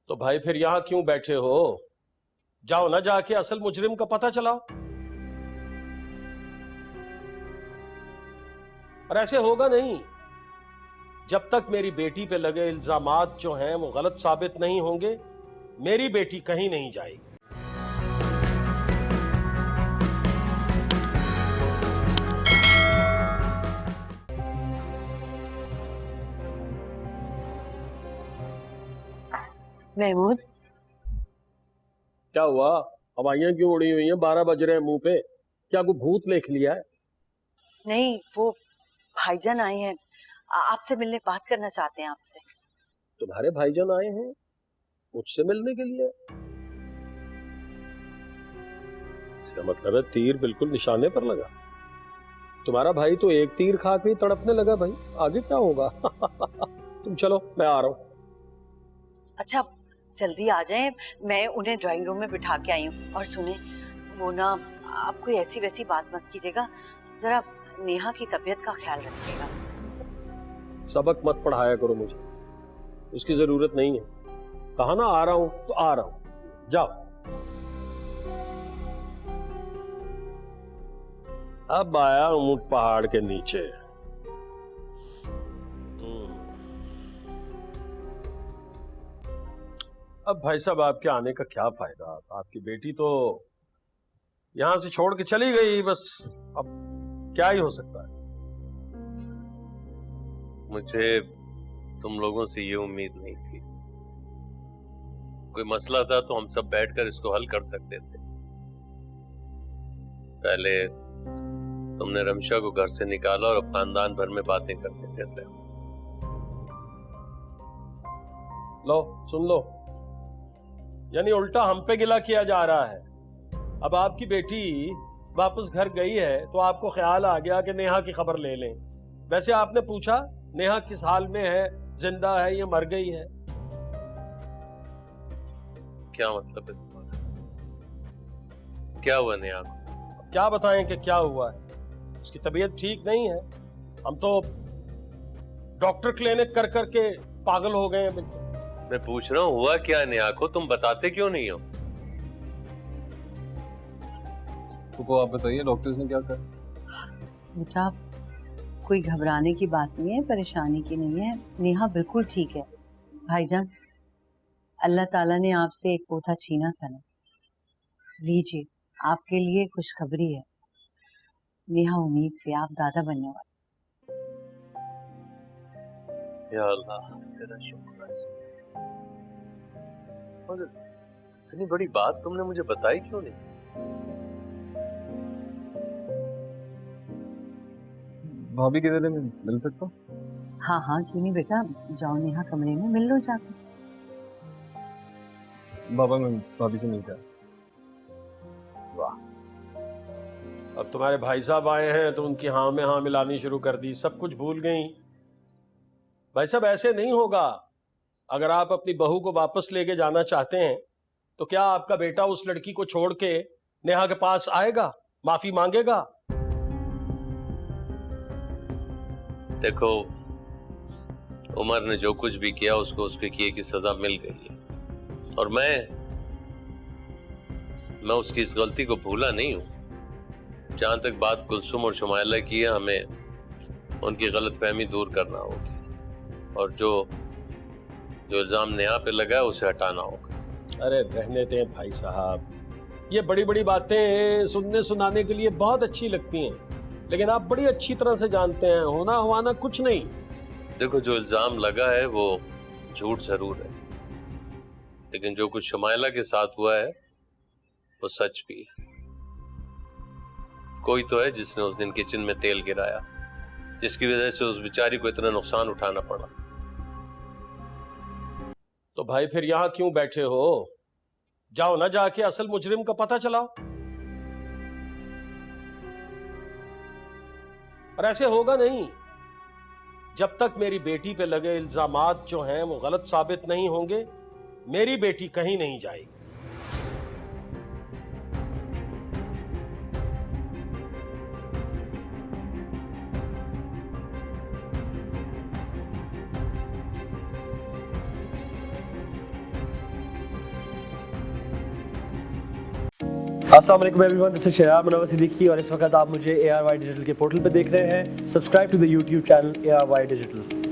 तो भाई फिर यहां क्यों बैठे हो? जाओ ना, जाके असल मुजरिम का पता चलाओ। और ऐसे होगा नहीं। जब तक मेरी बेटी पे लगे इल्जामात जो हैं वो गलत साबित नहीं होंगे, मेरी बेटी कहीं नहीं जाएगी। महमूद, क्या हुआ? हवाइयां क्यों उड़ी हुई हैं? 12 बज रहे हैं मुंह पे। क्या कोई भूत लेख लिया है? नहीं वो भाईजान आए हैं, आपसे मिलने, बात करना चाहते हैं आपसे। तुम्हारे भाईजान आए हैं मुझसे मिलने के लिए? इसका मतलब है तीर बिल्कुल निशाने पर लगा। तुम्हारा भाई तो एक तीर खा के ही तड़पने लगा। भाई आगे क्या होगा? तुम चलो, मैं आ रहा हूं। अच्छा जल्दी आ जाएं, मैं उन्हें ड्राइंग रूम में बिठा के आई हूँ। और सुने, वो ना, आप कोई ऐसी वैसी बात मत कीजिएगा, जरा नेहा की तबीयत का ख्याल रखिएगा। सबक मत पढ़ाया करो मुझे, उसकी जरूरत नहीं है। कहा ना आ रहा हूं तो आ रहा हूं। जाओ। अब आया ऊंट पहाड़ के नीचे। अब भाई साहब आपके आने का क्या फायदा? आपकी बेटी तो यहां से छोड़ के चली गई, बस अब क्या ही हो सकता है। मुझे तुम लोगों से ये उम्मीद नहीं थी। कोई मसला था तो हम सब बैठकर इसको हल कर सकते थे। पहले तुमने रमशा को घर से निकाला और अब खानदान भर में बातें करते रहते हो। लो सुन लो, यानी उल्टा हम पे गिला किया जा रहा है। अब आपकी बेटी वापस घर गई है तो आपको ख्याल आ गया कि नेहा की खबर ले लें। वैसे आपने पूछा नेहा किस हाल में है, जिंदा है या मर गई है? क्या मतलब है तुम्हारा? क्या हुआ नेहा को? क्या बताएं कि क्या हुआ है? उसकी तबीयत ठीक नहीं है। हम तो डॉक्टर क्लिनिक कर करके पागल हो गए हैं बिल्कुल। मैं पूछ रहा हूँ हुआ क्या है नेहा को, तुम बताते क्यों नहीं हो? तो आप बताइए, डॉक्टर्स ने क्या कहा? बेटा कोई घबराने की बात नहीं है, परेशानी की नहीं है, नेहा बिल्कुल ठीक है। भाईजान, अल्लाह ताला ने आपसे एक पोथा छीना था ना, लीजिए आपके लिए खुशखबरी है। नेहा उम्मीद से आप दादा बनने वाले। या अल्लाह तेरा शुक्र है। और इतनी बड़ी बात तुमने मुझे बताई क्यों नहीं? भाभी के दिल में मिल सकता हूँ? हाँ हाँ क्यों नहीं बेटा, जाओ नेहा कमरे में मिल लो जाकर। बाबा मैं भाभी से मिलकर। वाह, अब तुम्हारे भाई साहब आए हैं तो उनकी हाँ में हाँ मिलानी शुरू कर दी, सब कुछ भूल गई। भाई साहब ऐसे नहीं होगा। अगर आप अपनी बहू को वापस लेके जाना चाहते हैं तो क्या आपका बेटा उस लड़की को छोड़ के नेहा के पास आएगा, माफी मांगेगा? देखो, उमर ने जो कुछ भी किया उसको उसके किए की सजा मिल गई है और मैं उसकी इस गलती को भूला नहीं हूं। जहां तक बात कुलसुम और शुमाइला की है, हमें उनकी गलतफहमी दूर करना होगी और जो इल्जाम नेहा पे लगा है उसे हटाना होगा। अरे रहने दें भाई साहब, ये बड़ी बड़ी बातें सुनने सुनाने के लिए बहुत अच्छी लगती हैं, लेकिन आप बड़ी अच्छी तरह से जानते हैं होना हवाना कुछ नहीं। देखो, जो इल्जाम लगा है वो झूठ जरूर है, लेकिन जो कुछ शुमाइला के साथ हुआ है वो सच भी है। कोई तो है जिसने उस दिन किचन में तेल गिराया, जिसकी वजह से उस बेचारी को इतना नुकसान उठाना पड़ा। तो भाई फिर यहां क्यों बैठे हो? जाओ ना, जाके असल मुजरिम का पता चलाओ। और ऐसे होगा नहीं। जब तक मेरी बेटी पे लगे इल्जामात जो हैं वो गलत साबित नहीं होंगे, मेरी बेटी कहीं नहीं जाएगी। अस्सलाम वालेकुम एवरीवन, दिस इज शराब मुनव्वर सिद्दीकी और इस वक्त आप मुझे ARY डिजिटल के पोर्टल पे देख रहे हैं। Subscribe to the YouTube channel ARY digital.